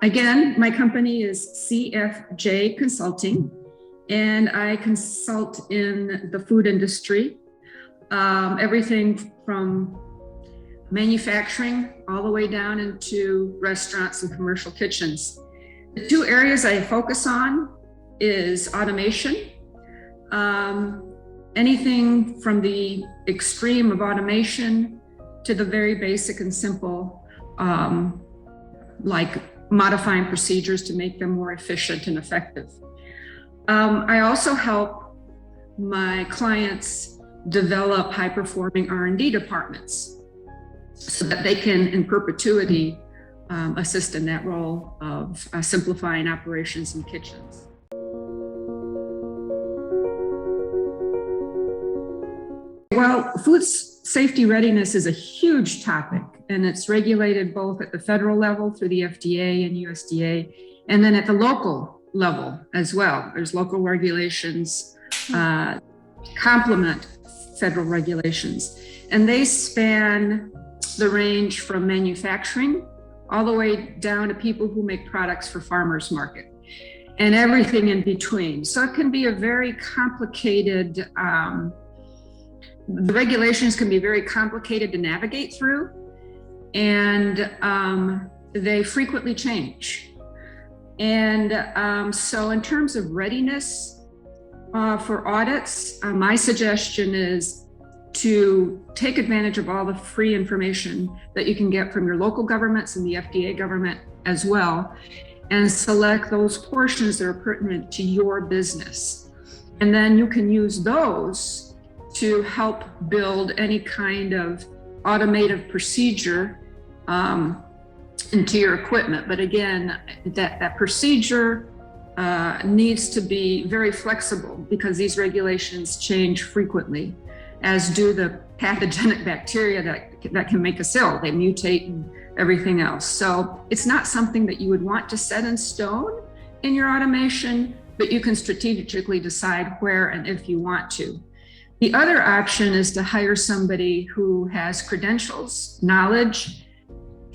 Again, my company is CFJ Consulting, and I consult in the food industry, everything from manufacturing all the way down into restaurants and commercial kitchens. The two areas I focus on is automation, anything from the extreme of automation to the very basic and simple, like modifying procedures to make them more efficient and effective. I also help my clients develop high-performing R&D departments so that they can, in perpetuity, assist in that role of simplifying operations in kitchens. Well, food safety readiness is a huge topic, and it's regulated both at the federal level through the FDA and USDA, and then at the local level as well. There's local regulations complement federal regulations, and they span the range from manufacturing all the way down to people who make products for farmers market and everything in between. So it can be a very complicated, the regulations can be very complicated to navigate through, and they frequently change. And so in terms of readiness for audits, my suggestion is to take advantage of all the free information that you can get from your local governments and the FDA government as well, and select those portions that are pertinent to your business. And then you can use those to help build any kind of automated procedure into your equipment. But again, that procedure needs to be very flexible because these regulations change frequently, as do the pathogenic bacteria that can make us ill. They mutate and everything else. So it's not something that you would want to set in stone in your automation, but you can strategically decide where and if you want to. The other option is to hire somebody who has credentials, knowledge,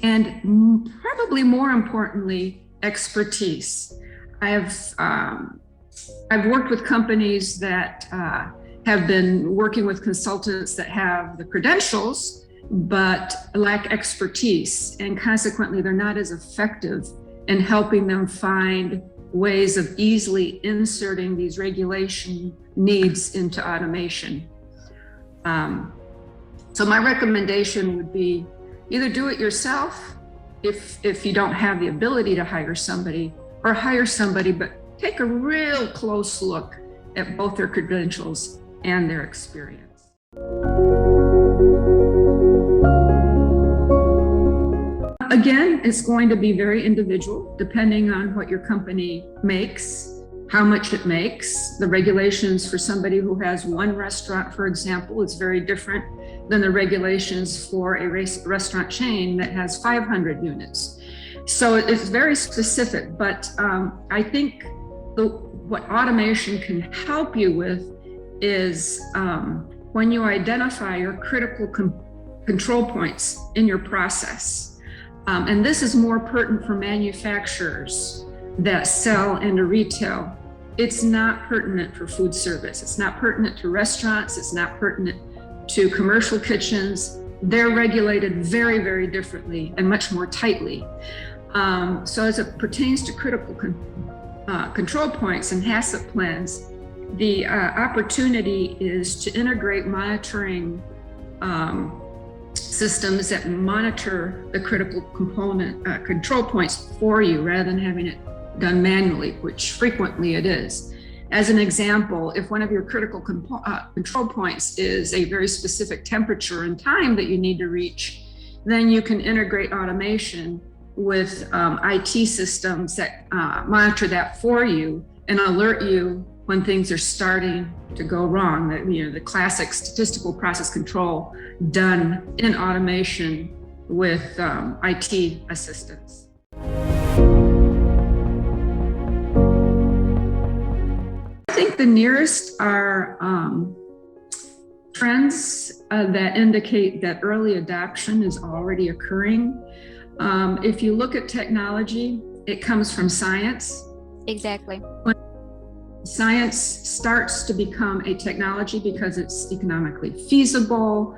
and probably more importantly, expertise. I've worked with companies that have been working with consultants that have the credentials, but lack expertise, and consequently they're not as effective in helping them find ways of easily inserting these regulation needs into automation. So my recommendation would be either do it yourself if you don't have the ability to hire somebody, or hire somebody, but take a real close look at both their credentials and their experience. Again, it's going to be very individual depending on what your company makes, how much it makes. The regulations for somebody who has one restaurant, for example, is very different than the regulations for a restaurant chain that has 500 units. So it's very specific, but I think what automation can help you with is when you identify your critical control points in your process. And this is more pertinent for manufacturers that sell into retail. It's not pertinent for food service. It's not pertinent to restaurants. It's not pertinent to commercial kitchens. They're regulated very, very differently and much more tightly. So as it pertains to critical control points and HACCP plans, the opportunity is to integrate monitoring systems that monitor the critical component control points for you rather than having it done manually, which frequently it is. As an example, if one of your critical control points is a very specific temperature and time that you need to reach, then you can integrate automation with IT systems that monitor that for you and alert you when things are starting to go wrong. The classic statistical process control done in automation with IT assistance. I think the nearest are trends that indicate that early adoption is already occurring. If you look at technology, it comes from science. Exactly. When science starts to become a technology because it's economically feasible,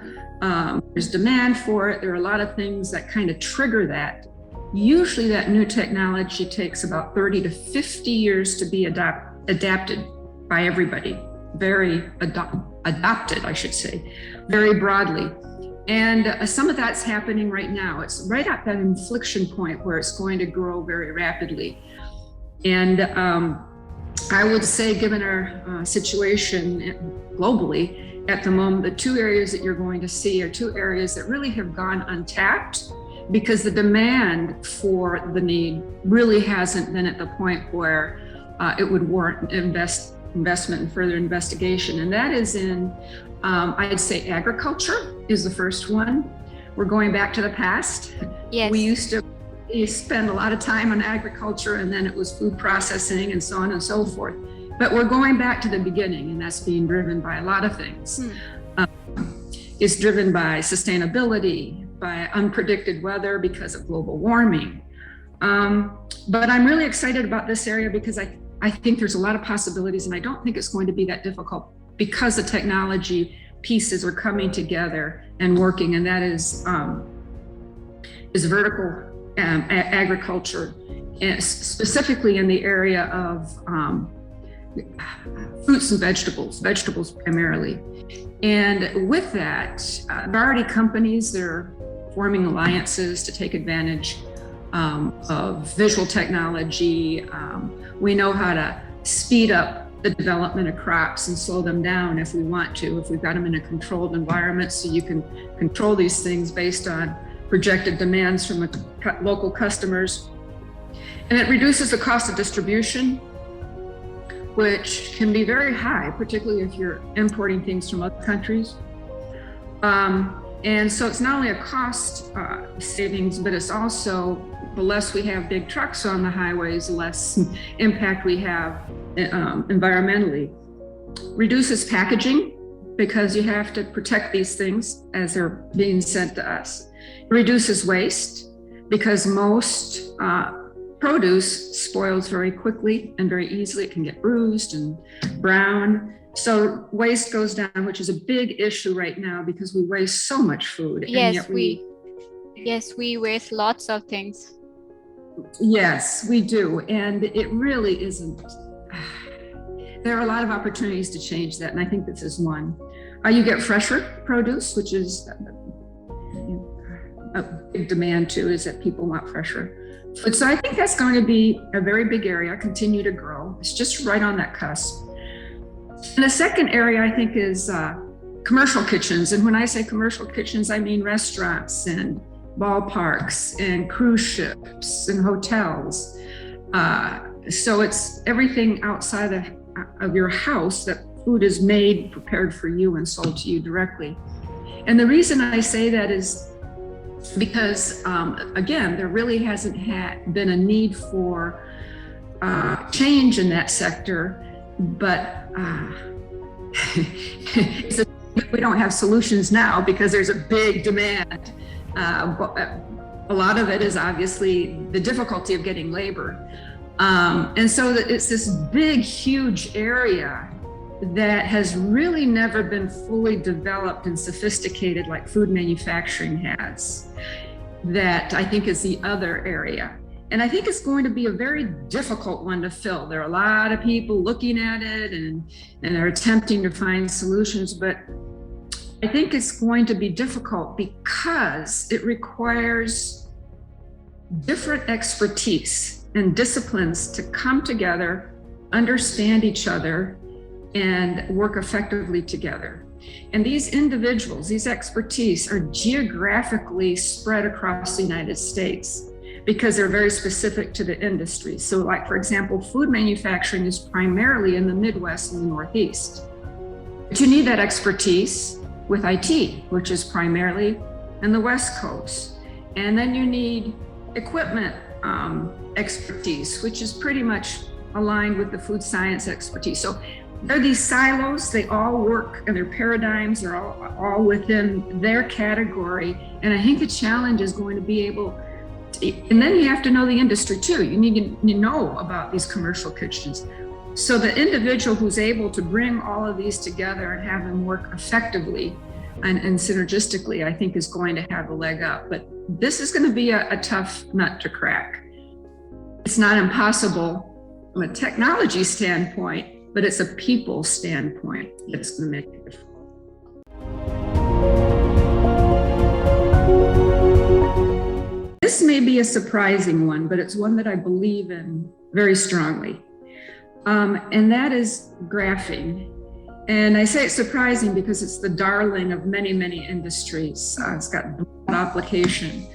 there's demand for it, there are a lot of things that kind of trigger that. Usually that new technology takes about 30 to 50 years to be adapted by everybody, adopted, I should say, very broadly. And some of that's happening right now. It's right at that inflection point where it's going to grow very rapidly. And I would say, given our situation globally at the moment, the two areas that you're going to see are two areas that really have gone untapped because the demand for the need really hasn't been at the point where it would warrant investment and further investigation. And that is in, I'd say agriculture is the first one. We're going back to the past. Yes. We used to spend a lot of time on agriculture, and then it was food processing and so on and so forth. But we're going back to the beginning, and that's being driven by a lot of things. It's driven by sustainability, by unpredicted weather because of global warming. But I'm really excited about this area because I think there's a lot of possibilities, and I don't think it's going to be that difficult because the technology pieces are coming together and working, and that is vertical agriculture, and specifically in the area of fruits and vegetables primarily. And with that, there are already companies that are forming alliances to take advantage of visual technology. We know how to speed up the development of crops and slow them down if we want to, if we've got them in a controlled environment, so you can control these things based on projected demands from local customers. And it reduces the cost of distribution, which can be very high, particularly if you're importing things from other countries. And so it's not only a cost savings, but it's also, the less we have big trucks on the highways, the less impact we have environmentally. Reduces packaging because you have to protect these things as they're being sent to us. Reduces waste because most produce spoils very quickly and very easily. It can get bruised and brown. So waste goes down, which is a big issue right now because we waste so much food. Yes, we waste lots of things. Yes, we do. And it really isn't. There are a lot of opportunities to change that, and I think this is one. You get fresher produce, which is a big demand too, is that people want fresher. But so I think that's going to be a very big area, continue to grow. It's just right on that cusp. And the second area I think is commercial kitchens. And when I say commercial kitchens, I mean restaurants and ballparks and cruise ships and hotels. So it's everything outside of your house that food is made, prepared for you and sold to you directly. And the reason I say that is because, again, there really hasn't been a need for change in that sector, but we don't have solutions now because there's a big demand. But a lot of it is obviously the difficulty of getting labor. And so it's this big, huge area that has really never been fully developed and sophisticated like food manufacturing has. That I think is the other area. And I think it's going to be a very difficult one to fill. There are a lot of people looking at it and are attempting to find solutions, but I think it's going to be difficult because it requires different expertise and disciplines to come together, understand each other, and work effectively together. And these individuals, these expertise are geographically spread across the United States. because they're very specific to the industry. So like, for example, food manufacturing is primarily in the Midwest and the Northeast. But you need that expertise with IT, which is primarily in the West Coast. And then you need equipment expertise, which is pretty much aligned with the food science expertise. So there are these silos, they all work, and their paradigms are all within their category. And I think the challenge is going to be able to, and then you have to know the industry too. You need to know about these commercial kitchens. So the individual who's able to bring all of these together and have them work effectively and synergistically, I think is going to have a leg up. But this is going to be a tough nut to crack. It's not impossible from a technology standpoint, but it's a people standpoint that's going to make it difficult. This may be a surprising one, but it's one that I believe in very strongly. And that is graphing. And I say it's surprising because it's the darling of many, many industries. It's got broad application.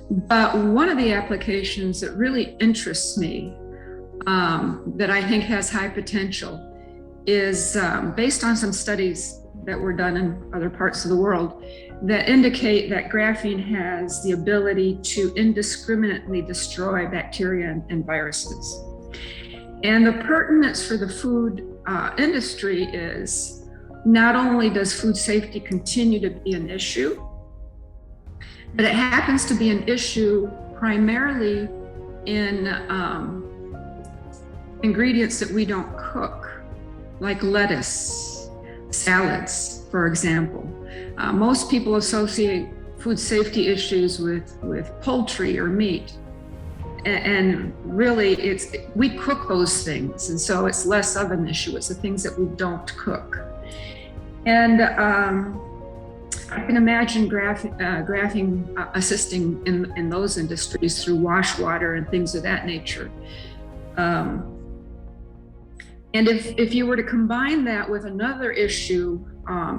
But one of the applications that really interests me, that I think has high potential, is based on some studies that were done in other parts of the world that indicate that graphene has the ability to indiscriminately destroy bacteria and viruses. And the pertinence for the food industry is not only does food safety continue to be an issue, but it happens to be an issue primarily in ingredients that we don't cook, like lettuce, salads, for example. Most people associate food safety issues with poultry or meat. And really, we cook those things, and so it's less of an issue. It's the things that we don't cook. And I can imagine graphing assisting in those industries through wash water and things of that nature. And if you were to combine that with another issue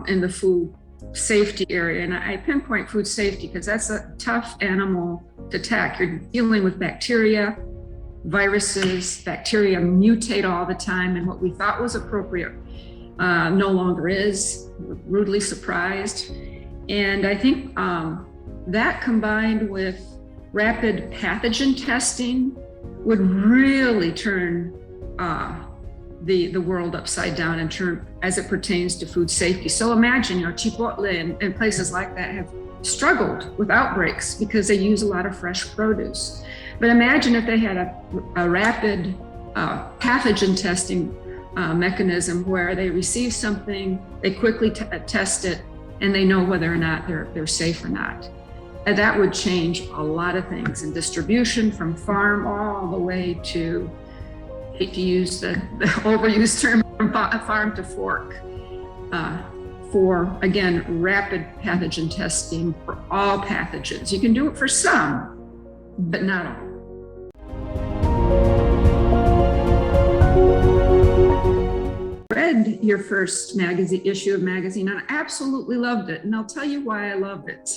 in the food safety area, and I pinpoint food safety because that's a tough animal to attack. You're dealing with bacteria, viruses. Bacteria mutate all the time, and what we thought was appropriate no longer is. We're rudely surprised. And I think that combined with rapid pathogen testing would really turn the world upside down in terms as it pertains to food safety. So imagine, Chipotle and places like that have struggled with outbreaks because they use a lot of fresh produce. But imagine if they had a rapid pathogen testing mechanism where they receive something, they quickly test it, and they know whether or not they're safe or not. And that would change a lot of things in distribution from farm all the way to, I hate to use the overused term, from farm to fork, for, again, rapid pathogen testing for all pathogens. You can do it for some, but not all. Read your first issue of magazine, and I absolutely loved it, and I'll tell you why I loved it.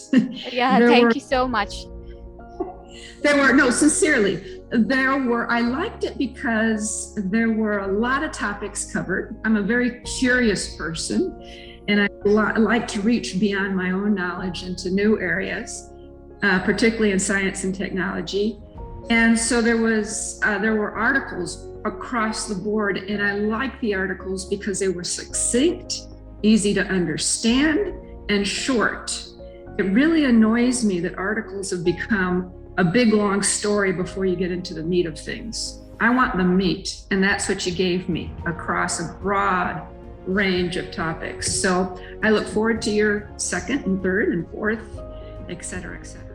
Yeah, thank you so much. Sincerely, I liked it because there were a lot of topics covered. I'm a very curious person, and I like to reach beyond my own knowledge into new areas, particularly in science and technology. And so there were articles across the board, and I liked the articles because they were succinct, easy to understand, and short. It really annoys me that articles have become a big, long story before you get into the meat of things. I want the meat, and that's what you gave me across a broad range of topics. So I look forward to your second and third and fourth, et cetera, et cetera.